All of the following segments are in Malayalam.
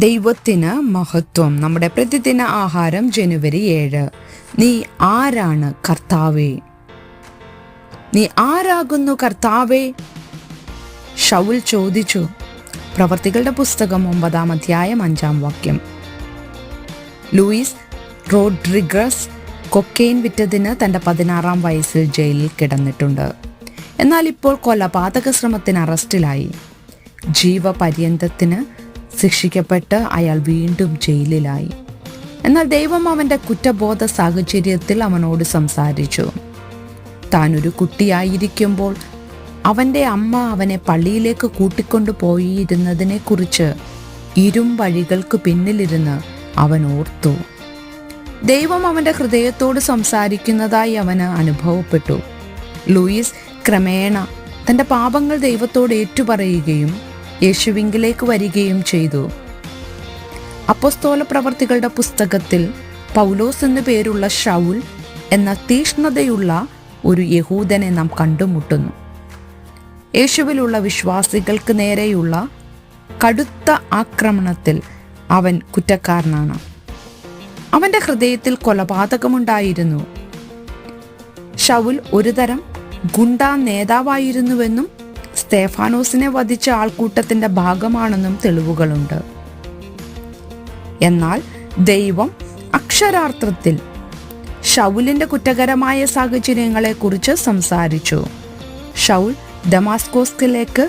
ദൈവത്തിന് മഹത്വം. നമ്മുടെ പ്രതിദിന ആഹാരം ജനുവരി 7. നീ ആരാണ് കർത്താവേ? നീ ആരാകുന്നു കർത്താവേ? ശൗൽ ചോദിച്ചു. പ്രവർത്തികളുടെ പുസ്തകം 9-ാം അധ്യായം 5-ാം വാക്യം. ലൂയിസ് റോഡ്രിഗസ് കൊക്കെയിൻ വിറ്റതിന് തൻ്റെ 16-ാം വയസ്സിൽ ജയിലിൽ കിടന്നിട്ടുണ്ട്. എന്നാൽ ഇപ്പോൾ കൊലപാതക ശ്രമത്തിന് അറസ്റ്റിലായി. ജീവപര്യന്തത്തിന് ശിക്ഷിക്കപ്പെട്ട് അയാൾ വീണ്ടും ജയിലിലായി. എന്നാൽ ദൈവം അവൻ്റെ കുറ്റബോധ സാഹചര്യത്തിൽ അവനോട് സംസാരിച്ചു. താനൊരു കുട്ടിയായിരിക്കുമ്പോൾ അവൻ്റെ അമ്മ അവനെ പള്ളിയിലേക്ക് കൂട്ടിക്കൊണ്ടു പോയിരുന്നതിനെക്കുറിച്ച് ഇരുമ്പഴികൾക്ക് പിന്നിലിരുന്ന് അവൻ ഓർത്തു. ദൈവം അവൻ്റെ ഹൃദയത്തോട് സംസാരിക്കുന്നതായി അവന് അനുഭവപ്പെട്ടു. ലൂയിസ് ക്രമേണ തൻ്റെ പാപങ്ങൾ ദൈവത്തോട് ഏറ്റുപറയുകയും യേശുവിങ്കിലേക്ക് വരികയും ചെയ്തു. അപ്പോസ്തല പ്രവർത്തികളുടെ പുസ്തകത്തിൽ പൗലോസ് എന്നു പേരുള്ള ശൗൽ എന്ന തീഷ്ണതയുള്ള ഒരു യഹൂദനെ നാം കണ്ടുമുട്ടുന്നു. യേശുവിലുള്ള വിശ്വാസികൾക്ക് നേരെയുള്ള കടുത്ത ആക്രമണത്തിൽ അവൻ കുറ്റക്കാരനാണ്. അവൻ്റെ ഹൃദയത്തിൽ കൊലപാതകമുണ്ടായിരുന്നു. ശൗൽ ഒരുതരം ഗുണ്ടാ നേതാവായിരുന്നുവെന്നും സ്തേഫാനോസിനെ വധിച്ച ആൾക്കൂട്ടത്തിന്റെ ഭാഗമാണെന്നും തെളിവുകളുണ്ട്. എന്നാൽ ദൈവം അക്ഷരാർത്ഥത്തിൽ ശൗലിന്റെ കുറ്റകരമായ സാഹചര്യങ്ങളെക്കുറിച്ച് സംസാരിച്ചു. ശൗൽ ദമാസ്കോസിലേക്ക്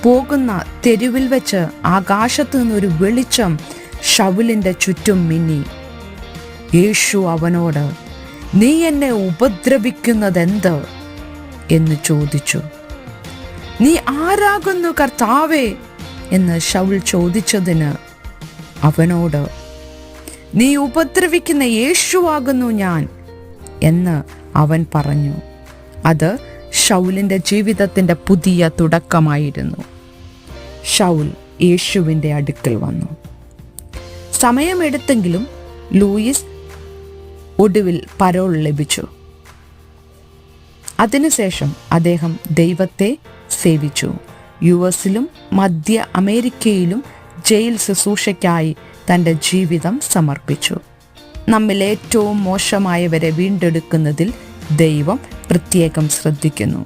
പോകുന്ന തെരുവിൽ വെച്ച് ആകാശത്തു നിന്നൊരു വെളിച്ചം ശൗലിന്റെ ചുറ്റും മിന്നി. യേശു അവനോട്, നീ എന്നെ ഉപദ്രവിക്കുന്നതെന്ത് എന്ന് ചോദിച്ചു. നീ ആരാകുന്നു കർത്താവേ എന്ന് ശൗൽ ചോദിച്ചതിന് അവനോട്, നീ ഉപദ്രവിക്കുന്ന യേശുവാകുന്നു ഞാൻ എന്ന് അവൻ പറഞ്ഞു. അത് ശൗലിൻ്റെ ജീവിതത്തിൻ്റെ പുതിയ തുടക്കമായിരുന്നു. ശൗൽ യേശുവിൻ്റെ അടുക്കൽ വന്നു. സമയമെടുത്തെങ്കിലും ലൂയിസ് ഒടുവിൽ പരോൾ ലഭിച്ചു. അതിനുശേഷം അദ്ദേഹം ദൈവത്തെ സേവിച്ചു. യുഎസിലും മധ്യ അമേരിക്കയിലും ജയിൽ ശുശ്രൂഷയ്ക്കായി തൻ്റെ ജീവിതം സമർപ്പിച്ചു. നമ്മിൽ ഏറ്റവും മോശമായവരെ വീണ്ടെടുക്കുന്നതിൽ ദൈവം പ്രത്യേകം ശ്രദ്ധിക്കുന്നു.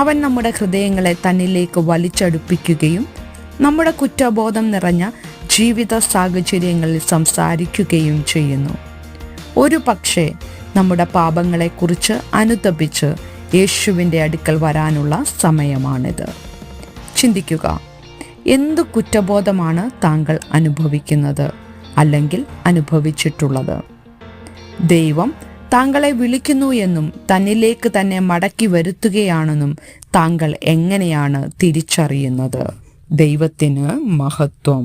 അവൻ നമ്മുടെ ഹൃദയങ്ങളെ തന്നിലേക്ക് വലിച്ചടുപ്പിക്കുകയും നമ്മുടെ കുറ്റബോധം നിറഞ്ഞ ജീവിത സാഹചര്യങ്ങളിൽ സംസാരിക്കുകയും ചെയ്യുന്നു. ഒരു പക്ഷേ നമ്മുടെ പാപങ്ങളെക്കുറിച്ച് അനുതപിച്ച് യേശുവിൻ്റെ അടുക്കൽ വരാനുള്ള സമയമാണിത്. ചിന്തിക്കുക, എന്തു കുറ്റബോധമാണ് താങ്കൾ അനുഭവിക്കുന്നത് അല്ലെങ്കിൽ അനുഭവിച്ചിട്ടുള്ളത്? ദൈവം താങ്കളെ വിളിക്കുന്നു എന്നും തന്നിലേക്ക് തന്നെ മടക്കി വരുത്തുകയാണെന്നും താങ്കൾ എങ്ങനെയാണ് തിരിച്ചറിയുന്നത്? ദൈവത്തിന് മഹത്വം.